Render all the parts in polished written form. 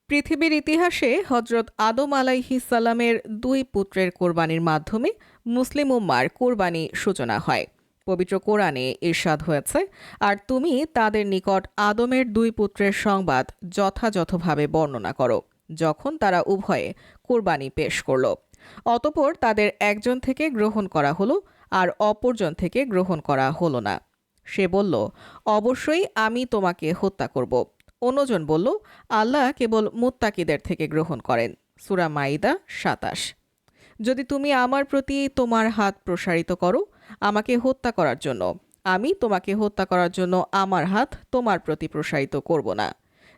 পৃথিবীর ইতিহাসে হজরত আদম আলাইহিসসালামের দুই পুত্রের কোরবানির মাধ্যমে মুসলিম উম্মার কোরবানি সূচনা হয়। পবিত্র কোরআনে ইরশাদ হয়েছে, আর তুমি তাদের নিকট আদমের দুই পুত্রের সংবাদ যথাযথভাবে বর্ণনা করো, যখন তারা উভয়ে কোরবানি পেশ করল। অতঃপর তাদের একজন থেকে গ্রহণ করা হলো, আর অপরজন থেকে গ্রহণ করা হলো না। সে বলল, অবশ্যই আমি তোমাকে হত্যা করব। অন্যজন বলল, আল্লাহ কেবল মুত্তাকিদের থেকে গ্রহণ করেন। সূরা মাইদা ২৭। যদি তুমি আমার প্রতি তোমার হাত প্রসারিত করো আমাকে হত্যা করার জন্য, আমি তোমাকে হত্যা করার জন্য আমার হাত তোমার প্রতি প্রসারিত করব না।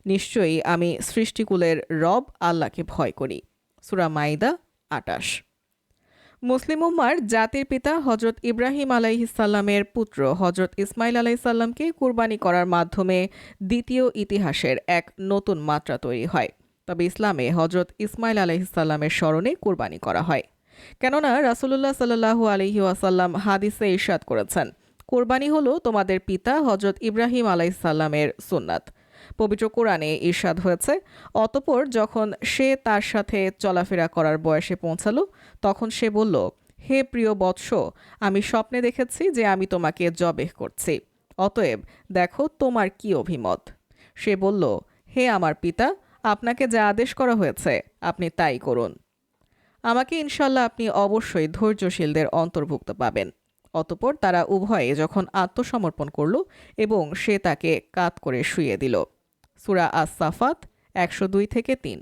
নিশ্চয়ই আমি সৃষ্টিকুলের রব আল্লাহকে ভয় করি। সূরা মাইদা ২৮। মুসলিম উম্মার জাতির পিতা হজরত ইব্রাহিম আলাইহিসসালামের পুত্র হজরত ইসমাইল আলাইহিসসালামকে কুরবানি করার মাধ্যমে দ্বিতীয় ইতিহাসের এক নতুন মাত্রা তৈরি হয়। তবে ইসলামে হজরত ইসমাইল আলাইহিসসালামের স্মরণে কুরবানি করা হয়, কেননা রাসূলুল্লাহ সাল্লাল্লাহু আলাইহি ওয়াসাল্লাম হাদিসে ইরশাদ করেছেন, কোরবানি হলো তোমাদের পিতা হজরত ইব্রাহিম আলাইহিসসালামের সুন্নাত। পবিত্র কোরআনে ইরশাদ হয়েছে, অতঃপর যখন সে তার সাথে চলাফেরা করার বয়সে পৌঁছালো, তখন সে বলল, হে প্রিয় বৎস, আমি স্বপ্নে দেখেছি যে আমি তোমাকে জবেহ করছি, অতএব দেখো তোমার কি অভিমত। সে বলল, হে আমার পিতা, আপনাকে যা আদেশ করা হয়েছে আপনি তাই করুন। আমাকে ইনশাল্লাহ আপনি অবশ্যই ধৈর্যশীলদের অন্তর্ভুক্ত পাবেন। অতঃপর তারা উভয়ে যখন আত্মসমর্পণ করল এবং সে তাকে কাত করে শুইয়ে দিল। সূরা আস-সাফাত ১০২-৩।